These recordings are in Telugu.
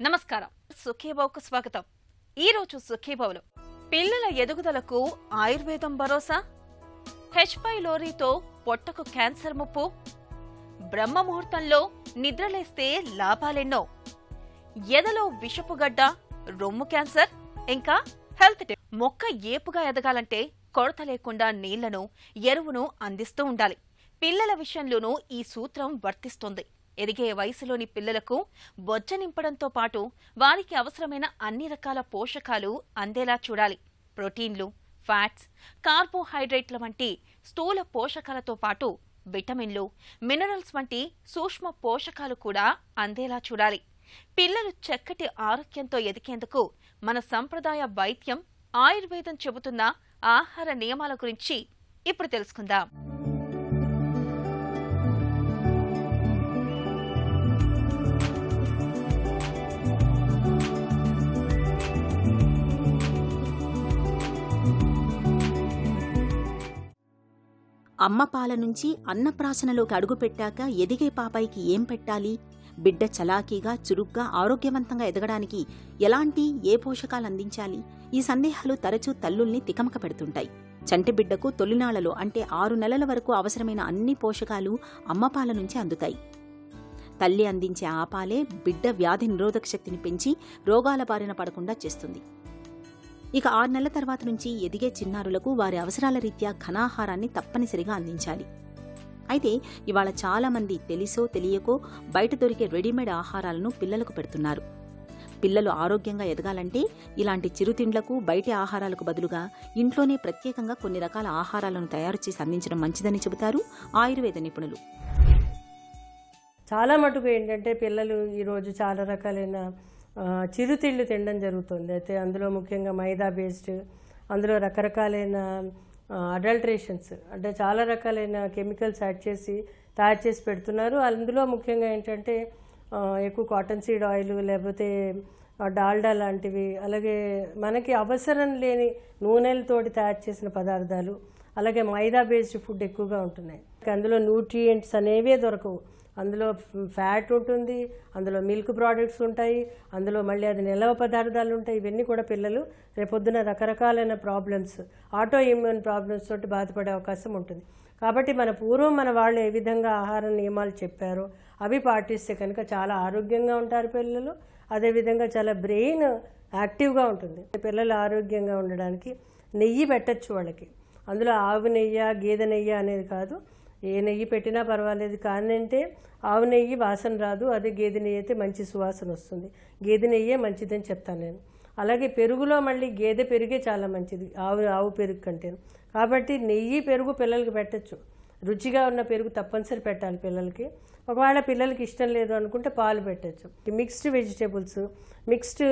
నమస్కారం. సుఖీభవకు స్వాగతం. ఈరోజు సుఖీభవలో పిల్లల ఎదుగుదలకు ఆయుర్వేదం భరోసా, హెచ్ పైలోరీతో పొట్టకు క్యాన్సర్ ముప్పు, బ్రహ్మముహూర్తంలో నిద్రలేస్తే లాభాలెన్నో, ఎదలో విషపుగడ్డ, రొమ్ము క్యాన్సర్, ఇంకా హెల్త్ టిప్. మొక్క ఏపుగా ఎదగాలంటే కొరత లేకుండా నీళ్లను, ఎరువును అందిస్తూ ఉండాలి. పిల్లల విషయంలోనూ ఈ సూత్రం వర్తిస్తుంది. ఎదిగే వయసులోని పిల్లలకు బొజ్జ నింపడంతో పాటు వారికి అవసరమైన అన్ని రకాల పోషకాలు అందేలా చూడాలి. ప్రోటీన్లు, ఫ్యాట్స్, కార్బోహైడ్రేట్ల వంటి స్థూల పోషకాలతో పాటు విటమిన్లు, మినరల్స్ వంటి సూక్ష్మ పోషకాలు కూడా అందేలా చూడాలి. పిల్లలు చక్కటి ఆరోగ్యంతో ఎదిగేందుకు మన సంప్రదాయ వైద్యం ఆయుర్వేదం చెబుతున్న ఆహార నియమాల గురించి ఇప్పుడు తెలుసుకుందాం. అమ్మ పాల నుంచి అన్నప్రాసనలోకి అడుగుపెట్టాక ఎదిగే పాపాయికి ఏం పెట్టాలి? బిడ్డ చలాకీగా, చురుగ్గా, ఆరోగ్యవంతంగా ఎదగడానికి ఎలాంటి ఏ పోషకాలు అందించాలి? ఈ సందేహాలు తరచూ తల్లుల్ని తికమక పెడుతుంటాయి. చంటి బిడ్డకు తొలినాళ్లలో అంటే 6 నెలల వరకు అవసరమైన అన్ని పోషకాలు అమ్మపాల నుంచి అందుతాయి. తల్లి అందించే ఆ పాలే బిడ్డ వ్యాధి నిరోధక శక్తిని పెంచి రోగాల బారిన పడకుండా చేస్తుంది. ఇక 6 నెలల తర్వాత నుంచి ఎదిగే చిన్నారులకు వారి అవసరాల రీత్యా ఘనాహారాన్ని తప్పనిసరిగా అందించాలి. అయితే ఇవాళ చాలామంది తెలిసో తెలియకో బయట దొరికే రెడీమేడ్ ఆహారాలను పిల్లలకు పెడుతున్నారు. పిల్లలు ఆరోగ్యంగా ఎదగాలంటే ఇలాంటి చిరుతిండ్లకు, బయటి ఆహారాలకు బదులుగా ఇంట్లోనే ప్రత్యేకంగా కొన్ని రకాల ఆహారాలను తయారు చేసి అందించడం మంచిదని చెబుతారు ఆయుర్వేద నిపుణులు. చాలా మటుకు ఏంటంటే పిల్లలు ఈరోజు చాలా రకాలైన చిరుతిళ్ళు తినడం జరుగుతుంది. అయితే అందులో ముఖ్యంగా మైదా బేస్డ్, అందులో రకరకాలైన అడల్ట్రేషన్స్ అంటే చాలా రకాలైన కెమికల్స్ యాడ్ చేసి తయారు చేసి పెడుతున్నారు. అందులో ముఖ్యంగా ఏంటంటే ఎక్కువ కాటన్ సీడ్ ఆయిల్, లేకపోతే డాల్డా లాంటివి, అలాగే మనకి అవసరం లేని నూనెలతోటి తయారు చేసిన పదార్థాలు, అలాగే మైదా బేస్డ్ ఫుడ్ ఎక్కువగా ఉంటున్నాయి. అందులో న్యూట్రియంట్స్ అనేవే దొరకవు. అందులో ఫ్యాట్ ఉంటుంది, అందులో మిల్క్ ప్రోడక్ట్స్ ఉంటాయి, అందులో మళ్ళీ అది నిల్వ పదార్థాలు ఉంటాయి. ఇవన్నీ కూడా పిల్లలు రేపొద్దున రకరకాలైన ప్రాబ్లమ్స్, ఆటో ఇమ్యూన్ ప్రాబ్లమ్స్ తోటి బాధపడే అవకాశం ఉంటుంది. కాబట్టి పూర్వం మన వాళ్ళు ఏ విధంగా ఆహార నియమాలు చెప్పారో అవి పాటిస్తే కనుక చాలా ఆరోగ్యంగా ఉంటారు పిల్లలు. అదేవిధంగా చాలా బ్రెయిన్ యాక్టివ్గా ఉంటుంది. పిల్లలు ఆరోగ్యంగా ఉండడానికి నెయ్యి పెట్టచ్చు వాళ్ళకి. అందులో ఆవు నెయ్యి, గేదె నెయ్యి అనేది కాదు, ఏ నెయ్యి పెట్టినా పర్వాలేదు. కానంటే ఆవు నెయ్యి వాసన రాదు, అదే గేదె నెయ్యి అయితే మంచి సువాసన వస్తుంది. గేదె నెయ్యే మంచిదని చెప్తాను నేను. అలాగే పెరుగులో మళ్ళీ గేదె పెరుగే చాలా మంచిది ఆవు పెరుగు కంటే. కాబట్టి నెయ్యి, పెరుగు పిల్లలకి పెట్టచ్చు. రుచిగా ఉన్న పెరుగు తప్పనిసరి పెట్టాలి పిల్లలకి. ఒకవేళ పిల్లలకి ఇష్టం లేదు అనుకుంటే పాలు పెట్టచ్చు. మిక్స్డ్ వెజిటేబుల్స్, మిక్స్డ్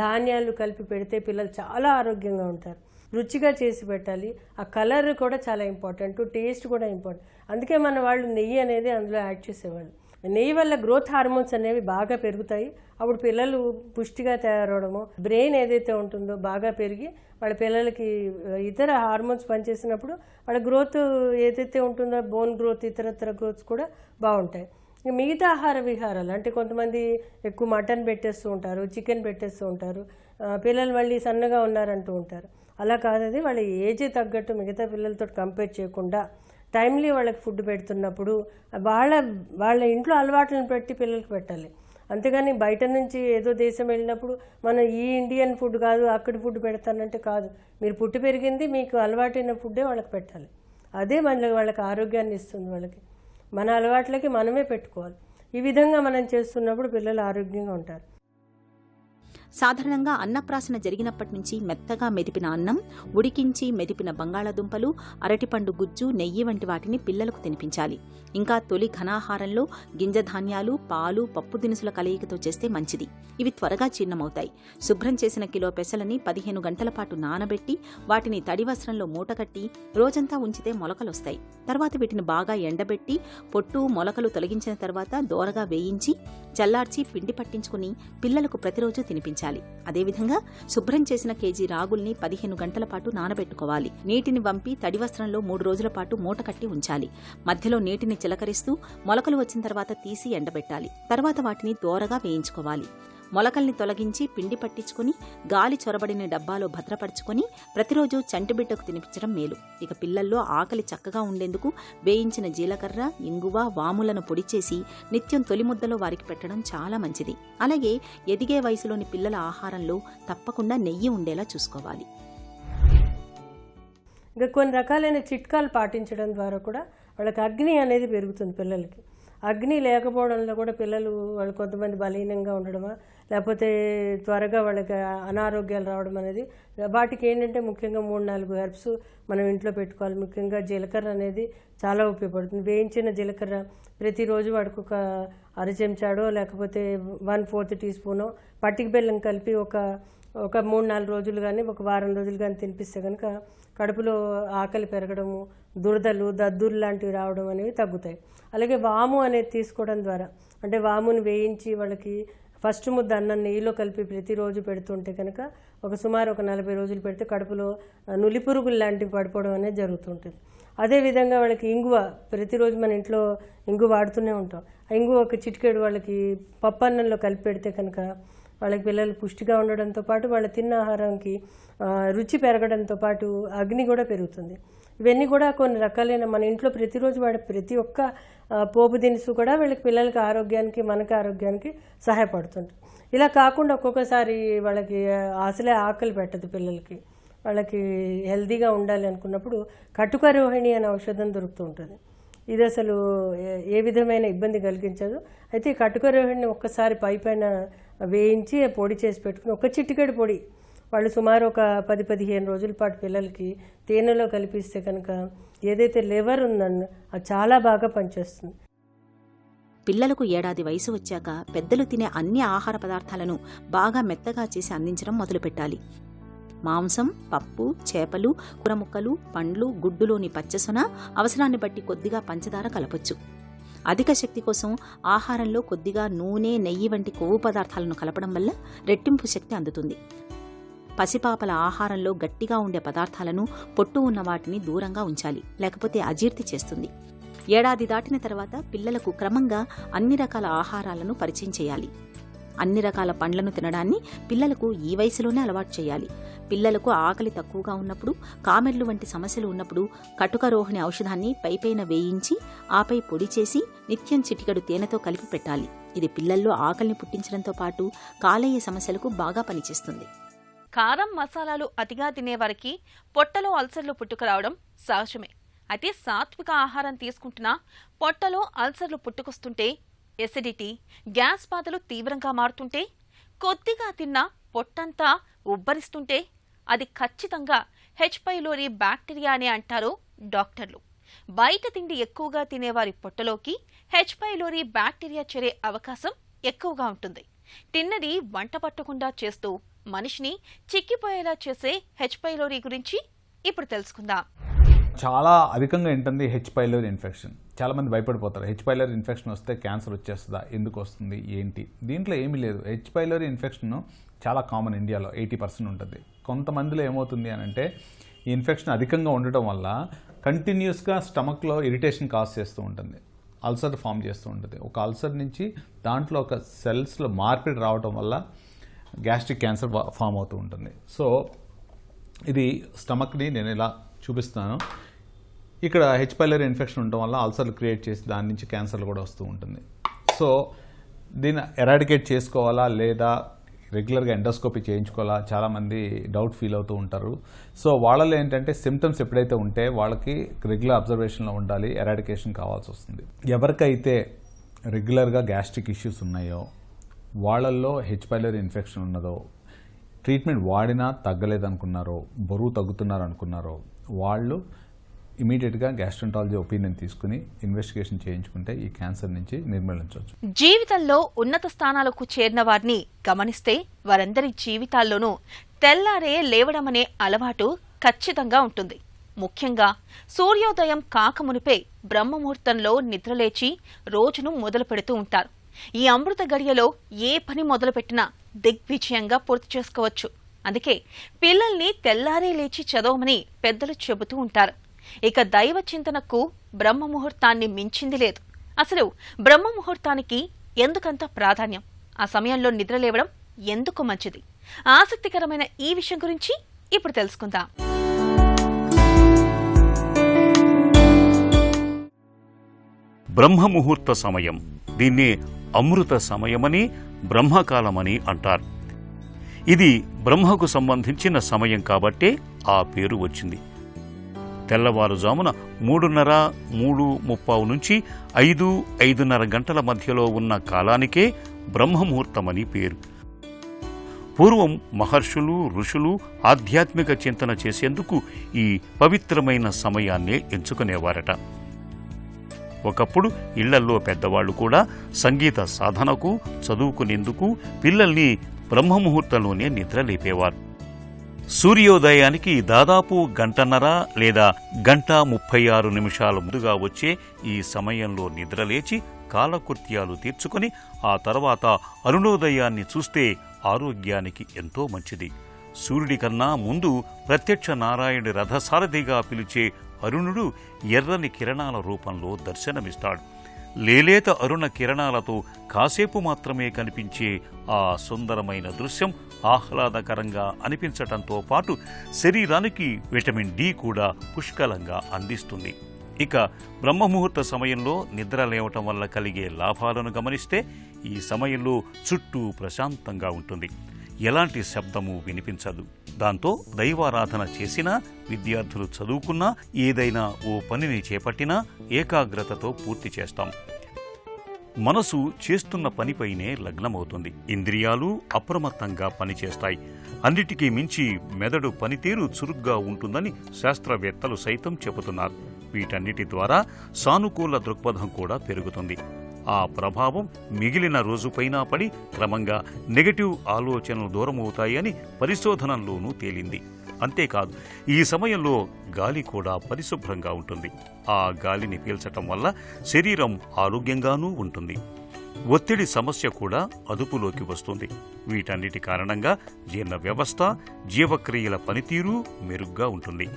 ధాన్యాలు కలిపి పెడితే పిల్లలు చాలా ఆరోగ్యంగా ఉంటారు. రుచిగా చేసి పెట్టాలి. ఆ కలర్ కూడా చాలా ఇంపార్టెంట్, టేస్ట్ కూడా ఇంపార్టెంట్. అందుకే మన వాళ్ళు నెయ్యి అనేది అందులో యాడ్ చేసేవాళ్ళు. నెయ్యి వల్ల గ్రోత్ హార్మోన్స్ అనేవి బాగా పెరుగుతాయి. అప్పుడు పిల్లలు పుష్టిగా తయారవడము, బ్రెయిన్ ఏదైతే ఉంటుందో బాగా పెరిగి వాళ్ళ పిల్లలకి ఇతర హార్మోన్స్ పనిచేసినప్పుడు వాళ్ళ గ్రోత్ ఏదైతే ఉంటుందో, బోన్ గ్రోత్, ఇతరత్ర గ్రోత్స్ కూడా బాగుంటాయి. మిగతా ఆహార విహారాలు అంటే కొంతమంది ఎక్కువ మటన్ పెట్టేస్తూ ఉంటారు, చికెన్ పెట్టేస్తూ ఉంటారు, పిల్లలు మళ్ళీ సన్నగా ఉన్నారంటూ ఉంటారు. అలా కాదది వాళ్ళ ఏజ్ తగ్గట్టు మిగతా పిల్లలతో కంపేర్ చేయకుండా టైమ్లీ వాళ్ళకి ఫుడ్ పెడుతున్నప్పుడు వాళ్ళ ఇంట్లో అలవాట్లను పెట్టి పిల్లలకి పెట్టాలి. అంతేగాని బయట నుంచి ఏదో దేశం వెళ్ళినప్పుడు మనం ఈ ఇండియన్ ఫుడ్ కాదు అక్కడి ఫుడ్ పెడతానంటే కాదు. మీరు పుట్టి పెరిగింది మీకు అలవాటైన ఫుడ్డే వాళ్ళకి పెట్టాలి. అదే వాళ్ళకి ఆరోగ్యాన్ని ఇస్తుంది. వాళ్ళకి మన అలవాట్లకి మనమే పెట్టుకోవాలి. ఈ విధంగా మనం చేస్తున్నప్పుడు పిల్లలు ఆరోగ్యంగా ఉంటారు. సాధారణంగా అన్నప్రాసన జరిగినప్పటి నుంచి మెత్తగా మెదిపిన అన్నం, ఉడికించి మెదిపిన బంగాళాదుంపలు, అరటిపండు గుజ్జు, నెయ్యి వంటి వాటిని పిల్లలకు తినిపించాలి. ఇంకా తొలి ఘనాహారంలో గింజ ధాన్యాలు, పాలు, పప్పు దినుసుల కలయికతో చేస్తే మంచిది. ఇవి త్వరగా జీర్ణమవుతాయి. శుభ్రం చేసిన కిలో పెసలని 15 గంటల పాటు నానబెట్టి వాటిని తడి వస్త్రంలో మూటకట్టి రోజంతా ఉంచితే మొలకలొస్తాయి. తర్వాత వీటిని బాగా ఎండబెట్టి పొట్టు మొలకలు తొలగించిన తర్వాత దోరగా వేయించి చల్లార్చి పిండి పట్టించుకుని పిల్లలకు ప్రతిరోజు తినిపించాలి. అదేవిధంగా శుభ్రం చేసిన కేజీ రాగుల్ని 15 గంటల పాటు నానబెట్టుకోవాలి. నీటిని వంపి తడి వస్త్రంలో 3 రోజుల పాటు మూట కట్టి ఉంచాలి. మధ్యలో నీటిని చిలకరిస్తూ మొలకలు వచ్చిన తర్వాత తీసి ఎండబెట్టాలి. తర్వాత వాటిని దోరగా వేయించుకోవాలి. మొలకల్ని తొలగించి పిండి పట్టించుకుని గాలి చొరబడిన డబ్బాలో భద్రపరుచుకొని ప్రతిరోజు చంటిబిడ్డకు తినిపించడం మేలు. ఇక పిల్లల్లో ఆకలి చక్కగా ఉండేందుకు వేయించిన జీలకర్ర, ఇంగువ, వాములను పొడి చేసి నిత్యం తొలి ముద్దలో వారికి పెట్టడం చాలా మంచిది. అలాగే ఎదిగే వయసులోని పిల్లల ఆహారంలో తప్పకుండా నెయ్యి ఉండేలా చూసుకోవాలి. ఇంకా కొన్ని రకాలైన చిట్కాలు పాటించడం ద్వారా కూడా వాళ్ళకి అగ్ని అనేది పెరుగుతుంది. పిల్లలకి అగ్ని లేకపోవడంలో కూడా పిల్లలు వాళ్ళు కొంతమంది బలహీనంగా ఉండడమా లేకపోతే త్వరగా వాళ్ళకి అనారోగ్యాలు రావడం అనేది, వాటికి ఏంటంటే ముఖ్యంగా 3-4 హెర్బ్స్ మనం ఇంట్లో పెట్టుకోవాలి. ముఖ్యంగా జీలకర్ర అనేది చాలా ఉపయోగపడుతుంది. వేయించిన జీలకర్ర ప్రతిరోజు వాడికి ఒక అర చెంచాడో లేకపోతే 1/4 టీ స్పూనో పట్టిక బెల్లం కలిపి ఒక 3-4 రోజులు కానీ ఒక వారం రోజులు కానీ తినిపిస్తే కనుక కడుపులో ఆకలి పెరగడము, దురదలు, దద్దుర్లు లాంటివి రావడం అనేవి తగ్గుతాయి. అలాగే వాము అనేది తీసుకోవడం ద్వారా, అంటే వాముని వేయించి వాళ్ళకి ఫస్ట్ ముద్ద అన్నం నెయ్యిలో కలిపి ప్రతిరోజు పెడుతుంటే కనుక సుమారు 40 రోజులు పెడితే కడుపులో నులిపురుగులు లాంటివి పడిపోవడం అనేది జరుగుతుంటుంది. అదేవిధంగా వాళ్ళకి ఇంగువ ప్రతిరోజు మన ఇంట్లో ఇంగువ వాడుతూనే ఉంటాం. ఆ ఇంగువ ఒక చిటికెడు వాళ్ళకి పప్పు అన్నంలో కలిపి పెడితే కనుక వాళ్ళకి పిల్లలు పుష్టిగా ఉండడంతో పాటు వాళ్ళ తిన్న ఆహారానికి రుచి పెరగడంతో పాటు అగ్ని కూడా పెరుగుతుంది. ఇవన్నీ కూడా కొన్ని రకాలైన మన ఇంట్లో ప్రతిరోజు వాడే ప్రతి ఒక్క పోపు దినుసు కూడా వీళ్ళకి పిల్లలకి ఆరోగ్యానికి మనకి ఆరోగ్యానికి సహాయపడుతుంది. ఇలా కాకుండా ఒక్కొక్కసారి వాళ్ళకి అసలే ఆకలి పెట్టదు పిల్లలకి, వాళ్ళకి హెల్తీగా ఉండాలి అనుకున్నప్పుడు కటుక రోహిణి అనే ఔషధం దొరుకుతూ ఉంటుంది. ఇది అసలు ఏ విధమైన ఇబ్బంది కలిగించదు. అయితే ఈ కటుక రోహిణిని ఒక్కసారి పైన వేయించి పొడి చేసి పెట్టుకుని ఒక చిటికెడు పొడి వాళ్ళు సుమారు ఒక 10-15 రోజుల పాటు పిల్లలకి తేనెలో కలిపిస్తే కనుక ఏదైతే లివర్ ఉందో అది చాలా బాగా పనిచేస్తుంది. పిల్లలకు 7 ఏళ్ల వయసు వచ్చాక పెద్దలు తినే అన్ని ఆహార పదార్థాలను బాగా మెత్తగా చేసి అందించడం మొదలుపెట్టాలి. మాంసం, పప్పు, చేపలు, కూరముక్కలు, పండ్లు, గుడ్డులోని పచ్చసొన అవసరాన్ని బట్టి కొద్దిగా పంచదార కలపొచ్చు. అధిక శక్తి కోసం ఆహారంలో కొద్దిగా నూనె, నెయ్యి వంటి కొవ్వు పదార్థాలను కలపడం వల్ల రెట్టింపు శక్తి అందుతుంది. పసిపాపల ఆహారంలో గట్టిగా ఉండే పదార్థాలను, పొట్టు ఉన్న వాటిని దూరంగా ఉంచాలి, లేకపోతే అజీర్తి చేస్తుంది. 7 ఏళ్లు దాటిన తర్వాత పిల్లలకు క్రమంగా అన్ని రకాల ఆహారాలను పరిచయం చేయాలి. అన్ని రకాల పండ్లను తినడాన్ని పిల్లలకు ఈ వయసులోనే అలవాటు చేయాలి. పిల్లలకు ఆకలి తక్కువగా ఉన్నప్పుడు, కామెర్లు వంటి సమస్యలు ఉన్నప్పుడు కటుక రోహిణి ఔషధాన్ని పైపైన వేయించి ఆపై పొడి చేసి నిత్యం చిటికెడు తేనెతో కలిపి పెట్టాలి. ఇది పిల్లల్లో ఆకలిని పుట్టించడంతో పాటు కాలేయ సమస్యలకు బాగా పనిచేస్తుంది. కారం, మసాలాలు అతిగా తినేవారికి పొట్టలో అల్సర్లు పుట్టుకురావడం సహజమే. అయితే సాత్విక ఆహారం తీసుకుంటున్నా పొట్టలో అల్సర్లు పుట్టుకొస్తుంటే, ఎసిడిటీ, గ్యాస్ బాధలు తీవ్రంగా మారుతుంటే, కొద్దిగా తిన్నా పొట్టంతా ఉబ్బరిస్తుంటే అది ఖచ్చితంగా హెచ్ పైలోరీ బ్యాక్టీరియా అని అంటారు డాక్టర్లు. బయట తిండి ఎక్కువగా తినేవారి పొట్టలోకి హెచ్ పైలోరీ బ్యాక్టీరియా చేరే అవకాశం ఎక్కువగా ఉంటుంది. తిన్నది వంట పట్టకుండా చేస్తూ మనిషిని చిక్కిపోయేలా చేసే హెచ్ పైలోరీ గురించి ఇప్పుడు తెలుసుకుందాం. చాలా అధికంగా ఉంటుంది హెచ్ పైలోరీ ఇన్ఫెక్షన్. చాలామంది భయపడిపోతారు. హెచ్ పైలోరీ ఇన్ఫెక్షన్ వస్తే క్యాన్సర్ వచ్చేస్తుందా, ఎందుకు వస్తుంది, ఏంటి? దీంట్లో ఏమీ లేదు. హెచ్ పైలోరీ ఇన్ఫెక్షన్ చాలా కామన్, ఇండియాలో 80% ఉంటుంది. కొంతమందిలో ఏమవుతుంది అని అంటే ఈ ఇన్ఫెక్షన్ అధికంగా ఉండటం వల్ల కంటిన్యూస్గా స్టమక్లో ఇరిటేషన్ కాజ్ చేస్తూ ఉంటుంది, అల్సర్ ఫామ్ చేస్తూ ఉంటుంది. ఒక అల్సర్ నుంచి దాంట్లో ఒక సెల్స్లో మార్పిడి రావటం వల్ల గ్యాస్ట్రిక్ క్యాన్సర్ ఫామ్ అవుతూ ఉంటుంది. సో ఇది స్టమక్ని నేను ఇలా చూపిస్తాను. ఇక్కడ హెచ్ పైలోరీ ఇన్ఫెక్షన్ ఉండటం వల్ల అల్సర్లు క్రియేట్ చేసి దాని నుంచి క్యాన్సర్లు కూడా వస్తూ ఉంటుంది. సో దీన్ని ఎరాడికేట్ చేసుకోవాలా లేదా రెగ్యులర్గా ఎండోస్కోపీ చేయించుకోవాలా, చాలామంది డౌట్ ఫీల్ అవుతూ ఉంటారు. సో వాళ్ళలో ఏంటంటే సిమ్టమ్స్ ఎప్పుడైతే ఉంటే వాళ్ళకి రెగ్యులర్ అబ్జర్వేషన్లో ఉండాలి, ఎరాడికేషన్ కావాల్సి వస్తుంది. ఎవరికైతే రెగ్యులర్గా గ్యాస్ట్రిక్ ఇష్యూస్ ఉన్నాయో, వాళ్ళల్లో హెచ్ పైలోరీ ఇన్ఫెక్షన్ ఉన్నదో, ట్రీట్మెంట్ వాడినా తగ్గలేదనుకున్నారో, బరువు తగ్గుతున్నారు అనుకున్నారో, వాళ్ళు ఇమీడియట్గా గ్యాస్ట్రంటాలజీ ఒపీనియన్ తీసుకుని ఇన్వెస్టిగేషన్ చేయించుకుంటే ఈ క్యాన్సర్ నుంచి నిర్మూలించవచ్చు. జీవితంలో ఉన్నత స్థానాలకు చేరిన వారిని గమనిస్తే వారందరి జీవితాల్లోనూ తెల్లారే లేవడమనే అలవాటు ఖచ్చితంగా ఉంటుంది. ముఖ్యంగా సూర్యోదయం కాకమునిపే బ్రహ్మముహూర్తంలో నిద్రలేచి రోజును మొదలు పెడుతూ ఉంటారు. ఈ అమృత గడియలో ఏ పని మొదలుపెట్టినా దిగ్విజయంగా పూర్తి చేసుకోవచ్చు. అందుకే పిల్లల్ని తెల్లారే లేచి చదవమని పెద్దలు చెబుతూ ఉంటారు. ఇక దైవ చింతనకు బ్రహ్మముహూర్తాన్ని మించింది లేదు. అసలు బ్రహ్మముహూర్తానికి ఎందుకంత ప్రాధాన్యం? ఆ సమయంలో నిద్రలేవడం ఎందుకు మంచిది? ఆసక్తికరమైన ఈ విషయం గురించి ఇప్పుడు తెలుసుకుందాం. బ్రహ్మముహూర్త సమయం, దీన్నే అమృత సమయమని, బ్రహ్మకాలమని అంటారు. ఇది బ్రహ్మకు సంబంధించిన సమయం కాబట్టే ఆ పేరు వచ్చింది. తెల్లవారుజామున 3:30, 3:30 నుంచి 5, 5:30 గంటల మధ్యలో ఉన్న కాలానికే బ్రహ్మముహూర్తమని పేరు. పూర్వం మహర్షులు, ఋషులు ఆధ్యాత్మిక చింతన చేసేందుకు ఈ పవిత్రమైన సమయాన్నే ఎంచుకునేవారట. ఒకప్పుడు ఇళ్లల్లో పెద్దవాళ్లు కూడా సంగీత సాధనకు, చదువుకునేందుకు పిల్లల్ని బ్రహ్మముహూర్తంలోనే నిద్రలేపేవారు. సూర్యోదయానికి దాదాపు 1:30 లేదా 1:36 ముందుగా వచ్చే ఈ సమయంలో నిద్రలేచి కాలకృత్యాలు తీర్చుకుని ఆ తర్వాత అరుణోదయాన్ని చూస్తే ఆరోగ్యానికి ఎంతో మంచిది. సూర్యుడి కన్నా ముందు ప్రత్యక్ష నారాయణుడి రథసారథిగా పిలిచే అరుణుడు ఎర్రని కిరణాల రూపంలో దర్శనమిస్తాడు. లేలేత అరుణ కిరణాలతో కాసేపు మాత్రమే కనిపించే ఆ సుందరమైన దృశ్యం ఆహ్లాదకరంగా అనిపించటంతో పాటు శరీరానికి విటమిన్ డి కూడా పుష్కలంగా అందిస్తుంది. ఇక బ్రహ్మముహూర్త సమయంలో నిద్ర లేవటం వల్ల కలిగే లాభాలను గమనిస్తే ఈ సమయంలో చుట్టూ ప్రశాంతంగా ఉంటుంది. ఎలాంటి శబ్దము వినిపించదు. దాంతో దైవారాధన చేసినా, విద్యార్థులు చదువుకున్నా, ఏదైనా ఓ పనిని చేపట్టినా ఏకాగ్రతతో పూర్తి చేస్తాం. మనసు చేస్తున్న పనిపైనే లగ్నమవుతుంది. ఇంద్రియాలు అప్రమత్తంగా పనిచేస్తాయి. అన్నిటికీ మించి మెదడు పనితీరు చురుగ్గా ఉంటుందని శాస్త్రవేత్తలు సైతం చెబుతున్నారు. వీటన్నిటి ద్వారా సానుకూల దృక్పథం కూడా పెరుగుతుంది. ఆ ప్రభావం మిగిలిన రోజుపైనా పడి క్రమంగా నెగటివ్ ఆలోచనలు దూరమవుతాయని పరిశోధనల్లోనూ తేలింది. అంతేకాదు, ఈ సమయంలో గాలి కూడా పరిశుభ్రంగా ఉంటుంది. ఆ గాలిని పీల్చటం వల్ల శరీరం ఆరోగ్యంగానూ ఉంటుంది. ఒత్తిడి సమస్య కూడా అదుపులోకి వస్తుంది. వీటన్నిటి కారణంగా జీర్ణ వ్యవస్థ, జీవక్రియల పనితీరు మెరుగ్గా ఉంటుంది.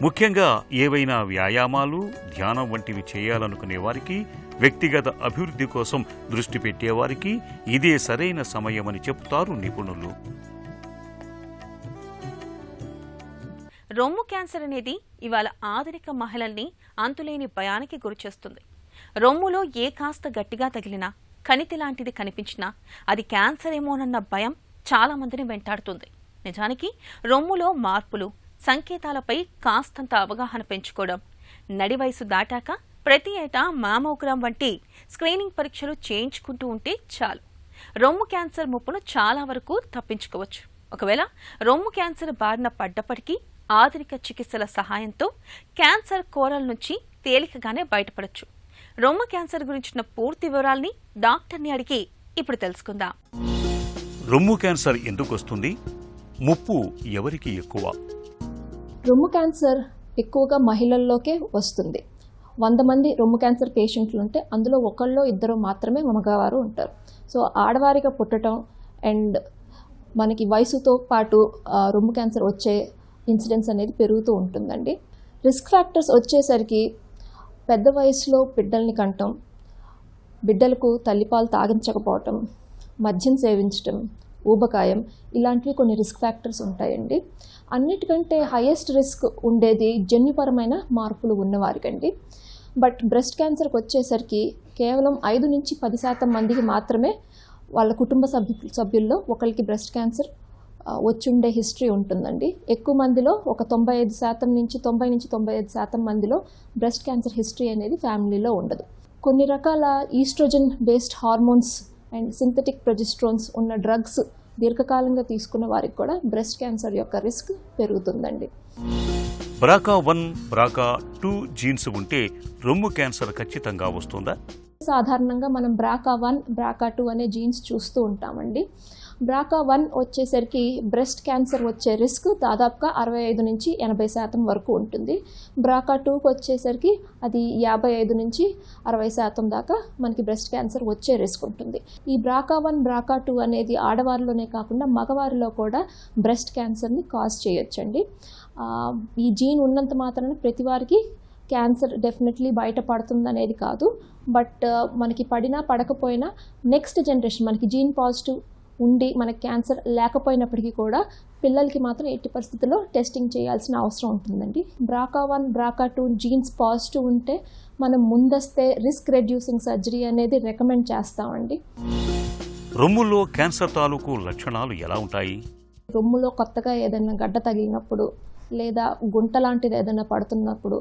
ముఖ్యంగా ఏవైనా వ్యాయామాలు, ధ్యానం వంటివి చేయాలనుకునే వారికి, వ్యక్తిగత అభివృద్ధి కోసం దృష్టి పెట్టేవారికి ఇదే సరైన సమయమని చెప్తారు నిపుణులు. రొమ్ము క్యాన్సర్ అనేది ఇవాళ ఆధునిక మహిళల్ని అంతులేని భయానికి గురిచేస్తుంది. రొమ్ములో ఏ కాస్త గట్టిగా తగిలినా, కణితి లాంటిది కనిపించినా అది క్యాన్సర్ ఏమోనన్న భయం చాలా మందిని వెంటాడుతుంది. నిజానికి రొమ్ములో మార్పులు, సంకేతాలపై కాస్తంత అవగాహన పెంచుకోవడం, నడి వయసు దాటాక ప్రతి ఏటా మామోగ్రామ్ వంటి స్క్రీనింగ్ పరీక్షలు చేయించుకుంటూ ఉంటే చాలు రొమ్ము క్యాన్సర్ ముప్పును చాలా వరకు తప్పించుకోవచ్చు. ఒకవేళ రొమ్ము క్యాన్సర్ బారిన పడ్డప్పటికీ ఆధునిక చికిత్సల సహాయంతో క్యాన్సర్ కోరల నుంచి తేలికగానే బయటపడొచ్చు. రొమ్ము క్యాన్సర్ గురించిన పూర్తి వివరాల్ని డాక్టర్ని అడిగి ఇప్పుడు తెలుసుకుందాం. రొమ్ము క్యాన్సర్ ఎందుకు వస్తుంది? ముప్పు ఎవరికి ఎక్కువ? రొమ్ము క్యాన్సర్ ఎక్కువగా మహిళల్లోకే వస్తుంది. 100 మంది రొమ్ము క్యాన్సర్ పేషెంట్లు ఉంటే అందులో ఒకళ్ళో ఇద్దరు మాత్రమే మగవారు ఉంటారు. సో ఆడవారిగా పుట్టడం అండ్ మనకి వయసుతో పాటు రొమ్ము క్యాన్సర్ వచ్చే ఇన్సిడెన్స్ అనేది పెరుగుతూ ఉంటుందండి. రిస్క్ ఫ్యాక్టర్స్ వచ్చేసరికి పెద్ద వయసులో బిడ్డల్ని కంటం, బిడ్డలకు తల్లిపాలు తాగించకపోవటం, మద్యం సేవించటం, ఊబకాయం, ఇలాంటివి కొన్ని రిస్క్ ఫ్యాక్టర్స్ ఉంటాయండి. అన్నిటికంటే హైయెస్ట్ రిస్క్ ఉండేది జన్యుపరమైన మార్పులు ఉన్నవారికండి. బట్ బ్రెస్ట్ క్యాన్సర్కి వచ్చేసరికి కేవలం 5 నుంచి 10% మందికి మాత్రమే వాళ్ళ కుటుంబ సభ్యుల్లో ఒకరికి బ్రెస్ట్ క్యాన్సర్ వచ్చుండే హిస్టరీ ఉంటుందండి. ఎక్కువ మందిలో ఒక 95% నుంచి 90 నుంచి 95% మందిలో బ్రెస్ట్ క్యాన్సర్ హిస్టరీ అనేది ఫ్యామిలీలో ఉండదు. కొన్ని రకాల estrogen based hormones and synthetic progesterones ఉన్న డ్రగ్స్ దీర్ఘకాలంగా తీసుకున్న వారికి కూడా బ్రెస్ట్ క్యాన్సర్ యొక్క రిస్క్ పెరుగుతుందండి. BRCA1, BRCA2 జీన్స్ ఉంటే రొమ్ము క్యాన్సర్ ఖచ్చితంగా వస్తుందా? సాధారణంగా మనం BRCA1, BRCA2 అనే జీన్స్ చూస్తూ ఉంటామండి. BRCA1 వచ్చేసరికి బ్రెస్ట్ క్యాన్సర్ వచ్చే రిస్క్ దాదాపుగా 65 నుంచి 80% వరకు ఉంటుంది. BRCA2కి వచ్చేసరికి అది 55 నుంచి 60% దాకా మనకి బ్రెస్ట్ క్యాన్సర్ వచ్చే రిస్క్ ఉంటుంది. ఈ BRCA1, BRCA2 అనేది ఆడవారిలోనే కాకుండా మగవారిలో కూడా బ్రెస్ట్ క్యాన్సర్ని కాజ్ చేయొచ్చండి. ఈ జీన్ ఉన్నంత మాత్రాన ప్రతి వారికి క్యాన్సర్ డెఫినెట్లీ బయటపడుతుంది అనేది కాదు. బట్ మనకి పడినా పడకపోయినా నెక్స్ట్ జనరేషన్ మనకి జీన్ పాజిటివ్ ఉండి మనకి క్యాన్సర్ లేకపోయినప్పటికీ కూడా పిల్లలకి మాత్రం ఎట్టి పరిస్థితుల్లో టెస్టింగ్ చేయాల్సిన అవసరం ఉంటుందండి. BRCA1, BRCA2 జీన్స్ పాజిటివ్ ఉంటే మనం ముందస్తే రిస్క్ రెడ్యూసింగ్ సర్జరీ అనేది రికమెండ్ చేస్తామండి. రొమ్ములో క్యాన్సర్ తాలూకు లక్షణాలు ఎలా ఉంటాయి? రొమ్ములో కొత్తగా ఏదైనా గడ్డ తగిలినప్పుడు లేదా గుంట లాంటిది ఏదైనా పడుతున్నప్పుడు,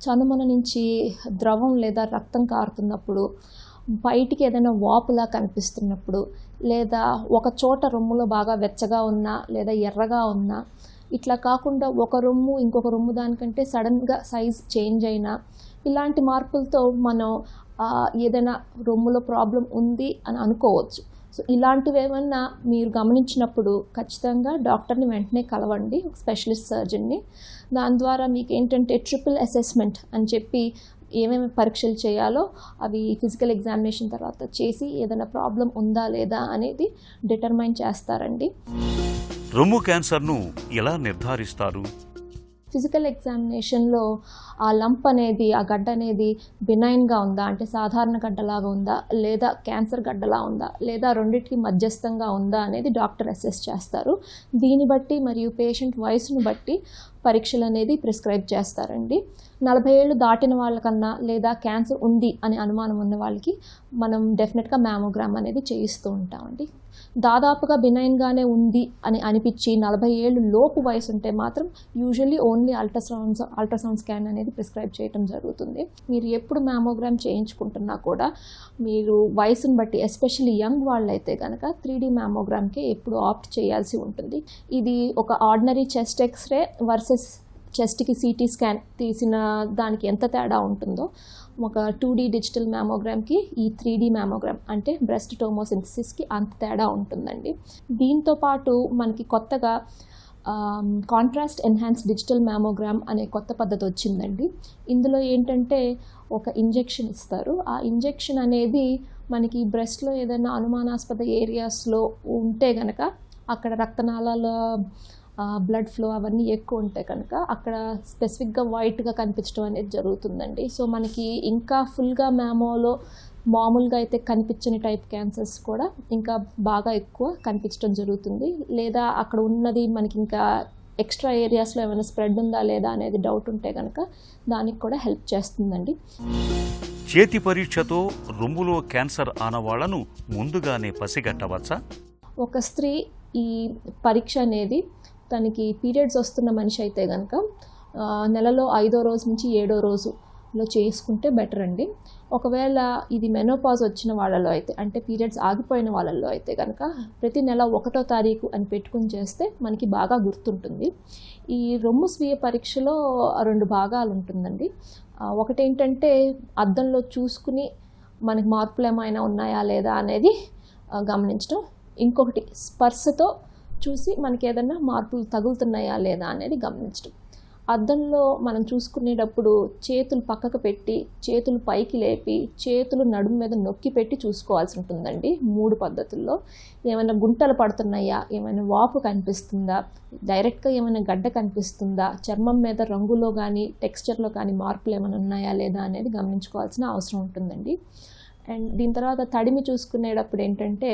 చనుమన నుంచి ద్రవం లేదా రక్తం కారుతున్నప్పుడు, బయటికి ఏదైనా వాపులా కనిపిస్తున్నప్పుడు, లేదా ఒక చోట రొమ్ములో బాగా వెచ్చగా ఉన్నా లేదా ఎర్రగా ఉన్నా, ఇట్లా కాకుండా ఒక రొమ్ము ఇంకొక రొమ్ము దానికంటే సడన్గా సైజ్ చేంజ్ అయినా, ఇలాంటి మార్పులతో మనం ఏదైనా రొమ్ములో ప్రాబ్లం ఉంది అని అనుకోవచ్చు. సో ఇలాంటివి ఏమన్నా మీరు గమనించినప్పుడు ఖచ్చితంగా డాక్టర్ని వెంటనే కలవండి, స్పెషలిస్ట్ సర్జన్ని. దాని ద్వారా మీకు ఏంటంటే ట్రిపుల్ అసెస్మెంట్ అని చెప్పి ఏమేమి పరీక్షలు చేయాలో అవి ఫిజికల్ ఎగ్జామినేషన్ తర్వాత చేసి ఏదైనా ప్రాబ్లం ఉందా లేదా అనేది డిటర్మైన్ చేస్తారండి. రొమ్ము క్యాన్సర్ను ఎలా నిర్ధారిస్తారు? ఫిజికల్ ఎగ్జామినేషన్లో ఆ లంప్ అనేది, ఆ గడ్డ అనేది బినైన్గా ఉందా, అంటే సాధారణ గడ్డలాగా ఉందా, లేదా క్యాన్సర్ గడ్డలా ఉందా, లేదా రెండింటికి మధ్యస్థంగా ఉందా అనేది డాక్టర్ అసెస్ చేస్తారు. దీన్ని బట్టి మరియు పేషెంట్ వయసును బట్టి పరీక్షలు అనేది ప్రిస్క్రైబ్ చేస్తారండి. 40 ఏళ్ళు దాటిన వాళ్ళకన్నా లేదా క్యాన్సర్ ఉంది అని అనుమానం ఉన్న వాళ్ళకి మనం డెఫినెట్గా మ్యామోగ్రామ్ అనేది చేయిస్తూ ఉంటామండి. దాదాపుగా బినైన్గానే ఉంది అని అనిపించి 40 ఏళ్ళు లోపు వయసు ఉంటే మాత్రం యూజువల్లీ ఓన్లీ అల్ట్రాసౌండ్ స్కాన్ అనేది ప్రిస్క్రైబ్ చేయడం జరుగుతుంది. మీరు ఎప్పుడు మ్యామోగ్రామ్ చేయించుకుంటున్నా కూడా మీరు వయసును బట్టి, ఎస్పెషల్లీ యంగ్ వాళ్ళైతే కనుక 3D మ్యామోగ్రామ్కే ఎప్పుడు ఆప్ట్ చేయాల్సి ఉంటుంది. ఇది ఒక ఆర్డినరీ చెస్ట్ ఎక్స్రే వర్సెస్ చెస్ట్కి CT స్కాన్ తీసిన దానికి ఎంత తేడా ఉంటుందో ఒక 2D డిజిటల్ మ్యామోగ్రామ్కి ఈ 3D మ్యామోగ్రామ్ అంటే బ్రెస్ట్ టోమోసింథసిస్కి అంత తేడా ఉంటుందండి. దీంతోపాటు మనకి కొత్తగా కాంట్రాస్ట్ ఎన్హాన్స్ డిజిటల్ మ్యామోగ్రామ్ అనే కొత్త పద్ధతి వచ్చిందండి. ఇందులో ఏంటంటే ఒక ఇంజెక్షన్ ఇస్తారు. ఆ ఇంజెక్షన్ అనేది మనకి బ్రెస్ట్లో ఏదైనా అనుమానాస్పద ఏరియాస్లో ఉంటే కనుక, అక్కడ రక్తనాళాల బ్లడ్ ఫ్లో అవన్నీ ఎక్కువ ఉంటాయి కనుక అక్కడ స్పెసిఫిక్గా వైట్గా కనిపించడం అనేది జరుగుతుందండి. సో మనకి ఇంకా ఫుల్గా మ్యామోలో మామూలుగా అయితే కనిపించని టైప్ క్యాన్సర్స్ కూడా ఇంకా బాగా ఎక్కువ కనిపించడం జరుగుతుంది. లేదా అక్కడ ఉన్నది మనకి ఇంకా ఎక్స్ట్రా ఏరియాస్లో ఏమైనా స్ప్రెడ్ ఉందా లేదా అనేది డౌట్ ఉంటే కనుక దానికి కూడా హెల్ప్ చేస్తుందండి. చేతి పరీక్షతో రొమ్ములో క్యాన్సర్ ఆనవాళ్లను ముందుగానే పసిగట్టవచ్చా? ఒక స్త్రీ ఈ పరీక్ష అనేది తనకి పీరియడ్స్ వస్తున్న మనిషి అయితే కనుక నెలలో 5వ రోజు నుంచి 7వ రోజులో చేసుకుంటే బెటర్ అండి. ఒకవేళ ఇది మెనోపాజ్ వచ్చిన వాళ్ళలో అయితే, అంటే పీరియడ్స్ ఆగిపోయిన వాళ్ళల్లో అయితే కనుక ప్రతి నెల 1వ తారీఖు అని పెట్టుకుని చేస్తే మనకి బాగా గుర్తుంటుంది. ఈ రొమ్ము స్వీయ పరీక్షలో 2 భాగాలు ఉంటుందండి. ఒకటేంటంటే అద్దంలో చూసుకుని మనకి మార్పులు ఏమైనా ఉన్నాయా లేదా అనేది గమనించడం. ఇంకొకటి స్పర్శతో చూసి మనకి ఏదైనా మార్పులు తగులుతున్నాయా లేదా అనేది గమనించడం. అద్దంలో మనం చూసుకునేటప్పుడు చేతులు పక్కకు పెట్టి, చేతులు పైకి లేపి, చేతులు నడుము మీద నొక్కి పెట్టి చూసుకోవాల్సి ఉంటుందండి. 3 పద్ధతుల్లో. ఏమైనా గుంటలు పడుతున్నాయా, ఏమైనా వాపు కనిపిస్తుందా, డైరెక్ట్గా ఏమైనా గడ్డ కనిపిస్తుందా, చర్మం మీద రంగులో కానీ టెక్స్చర్లో కానీ మార్పులు ఏమైనా ఉన్నాయా లేదా అనేది గమనించుకోవాల్సిన అవసరం ఉంటుందండి. అండ్ దీని తర్వాత తడిమి చూసుకునేటప్పుడు ఏంటంటే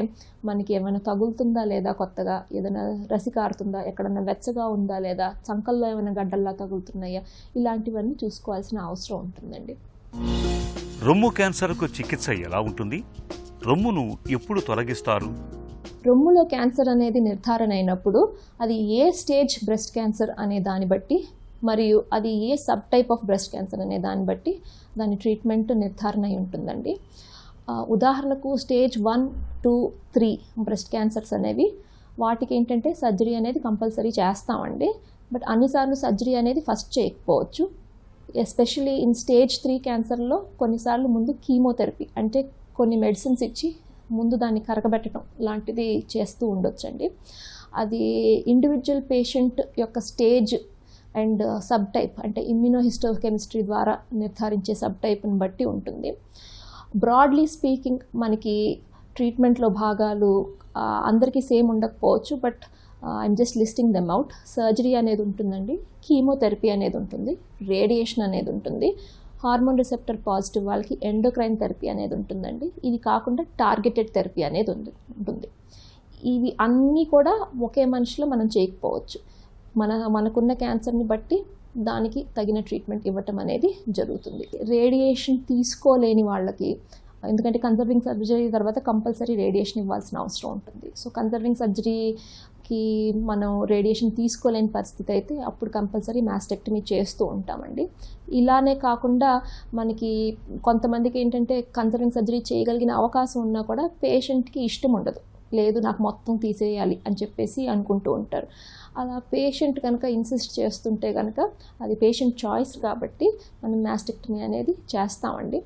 మనకి ఏమైనా తగులుతుందా లేదా, కొత్తగా ఏదైనా రసి కారుతుందా, ఎక్కడన్నా వెచ్చగా ఉందా లేదా, చంకల్లో ఏమైనా గడ్డల్లా తగులుతున్నాయా, ఇలాంటివన్నీ చూసుకోవాల్సిన అవసరం ఉంటుందండి. రొమ్ము క్యాన్సర్కు చికిత్స ఎలా ఉంటుంది? రొమ్మును ఎప్పుడు తొలగిస్తారు? రొమ్ములో క్యాన్సర్ అనేది నిర్ధారణ అయినప్పుడు అది ఏ స్టేజ్ బ్రెస్ట్ క్యాన్సర్ అనే దాన్ని బట్టి మరియు అది ఏ sub type of breast cancer అనే దాన్ని బట్టి దాని ట్రీట్మెంట్ నిర్ధారణ అయి ఉంటుందండి. ఉదాహరణకు స్టేజ్ 1, 2, 3 బ్రెస్ట్ క్యాన్సర్స్ అనేవి, వాటికి ఏంటంటే సర్జరీ అనేది కంపల్సరీ చేస్తామండి. బట్ అన్నిసార్లు సర్జరీ అనేది ఫస్ట్ చేయకపోవచ్చు. ఎస్పెషలీ ఇన్ స్టేజ్ 3 క్యాన్సర్లో కొన్నిసార్లు ముందు కీమోథెరపీ అంటే కొన్ని మెడిసిన్స్ ఇచ్చి ముందు దాన్ని కరగబెట్టడం లాంటిది చేస్తూ ఉండొచ్చండి. అది ఇండివిజువల్ పేషెంట్ యొక్క స్టేజ్ అండ్ సబ్ టైప్ అంటే ఇమ్యూనోహిస్టోకెమిస్ట్రీ ద్వారా నిర్ధారించే సబ్ టైప్ని బట్టి ఉంటుంది. బ్రాడ్లీ స్పీకింగ్ మనకి ట్రీట్మెంట్లో భాగాలు అందరికీ సేమ్ ఉండకపోవచ్చు, but I'm just listing them out. Surgery అనేది ఉంటుందండి, కీమోథెరపీ అనేది ఉంటుంది, రేడియేషన్ అనేది ఉంటుంది, హార్మోన్ రిసెప్టర్ పాజిటివ్ వాళ్ళకి ఎండోక్రైన్ థెరపీ అనేది ఉంటుందండి. ఇది కాకుండా టార్గెటెడ్ థెరపీ అనేది ఉంటుంది. ఇవి అన్నీ కూడా ఒకే మనిషిలో మనం చేయకపోవచ్చు. మనకున్న క్యాన్సర్ని బట్టి దానికి తగిన ట్రీట్మెంట్ ఇవ్వటం అనేది జరుగుతుంది. రేడియేషన్ తీసుకోలేని వాళ్ళకి, ఎందుకంటే కన్సర్వింగ్ సర్జరీ తర్వాత కంపల్సరీ రేడియేషన్ ఇవ్వాల్సిన అవసరం ఉంటుంది. సో కన్సర్వింగ్ సర్జరీకి మనం రేడియేషన్ తీసుకోలేని పరిస్థితి అయితే అప్పుడు కంపల్సరీ మాస్టెక్టమీ చేస్తూ ఉంటామండి. ఇలానే కాకుండా మనకి కొంతమందికి ఏంటంటే కన్సర్వింగ్ సర్జరీ చేయగలిగిన అవకాశం ఉన్నా కూడా పేషెంట్కి ఇష్టం ఉండదు, లేదు నాకు మొత్తం తీసేయాలి అని చెప్పేసి అనుకుంటూ ఉంటారు. అలా పేషెంట్ కనుక ఇన్సిస్ట్ చేస్తుంటే కనుక అది పేషెంట్ చాయిస్ కాబట్టి మనం మాస్టెక్టమీ అనేది చేస్తామండి.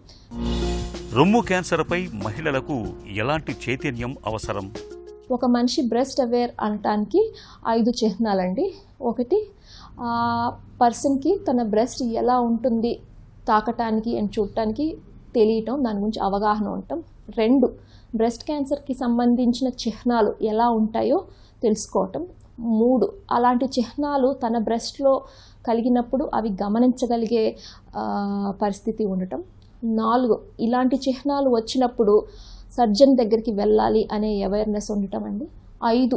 రొమ్ము క్యాన్సర్పై మహిళలకు ఎలాంటి చైతన్యం అవసరం? ఒక మనిషి బ్రెస్ట్ అవేర్ అనటానికి 5 చిహ్నాలండి. ఒకటి, ఆ పర్సన్కి తన బ్రెస్ట్ ఎలా ఉంటుంది తాకటానికి అండ్ చూడటానికి తెలియటం, దాని గురించి అవగాహన ఉండటం. 2, బ్రెస్ట్ క్యాన్సర్కి సంబంధించిన చిహ్నాలు ఎలా ఉంటాయో తెలుసుకోవటం. 3, అలాంటి చిహ్నాలు తన బ్రెస్ట్లో కలిగినప్పుడు అవి గమనించగలిగే పరిస్థితి ఉండటం. 4, ఇలాంటి చిహ్నాలు వచ్చినప్పుడు సర్జన్ దగ్గరికి వెళ్ళాలి అనే అవేర్నెస్ ఉండటం అండి. 5,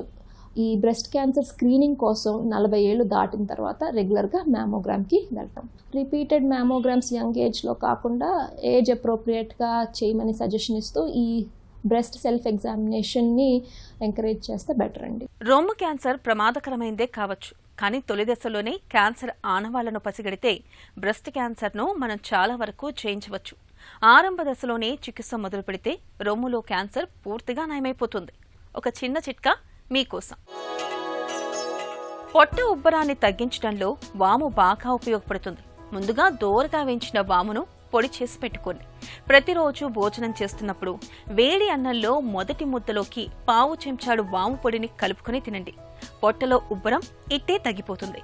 ఈ బ్రెస్ట్ క్యాన్సర్ స్క్రీనింగ్ కోసం 40 ఏళ్ళు దాటిన తర్వాత రెగ్యులర్గా మ్యామోగ్రామ్కి వెళ్ళటం. రిపీటెడ్ మ్యామోగ్రామ్స్ యంగ్ ఏజ్లో కాకుండా ఏజ్ అప్రోప్రియేట్గా చేయమని సజెషన్ ఇస్తూ ఈ బ్రెస్ట్ సెల్ఫ్ ఎగ్జామినేషన్ని ఎంకరేజ్ చేస్తే బెటర్ అండి. రొమ్ము క్యాన్సర్ ప్రమాదకరమైందే కావచ్చు, కానీ తొలి దశలోనే క్యాన్సర్ ఆనవాళ్లను పసిగడితే బ్రెస్ట్ క్యాన్సర్ను మనం చాలా వరకు జయించవచ్చు. ఆరంభ దశలోనే చికిత్స మొదలు పెడితే రొమ్ములో క్యాన్సర్ పూర్తిగా నయమైపోతుంది. ఒక చిన్న చిట్కా మీకోసం. పొట్ట ఉబ్బరాన్ని తగ్గించడంలో వాము బాగా ఉపయోగపడుతుంది. ముందుగా దోరగా వేయించిన వామును పొడి చేసి పెట్టుకోండి. ప్రతిరోజు భోజనం చేస్తున్నప్పుడు వేడి అన్నంలో మొదటి ముద్దలోకి 1/4 చెంచాడు వాము పొడిని కలుపుకొని తినండి. పొట్టలో ఉబ్బరం ఇట్టే తగ్గిపోతుంది.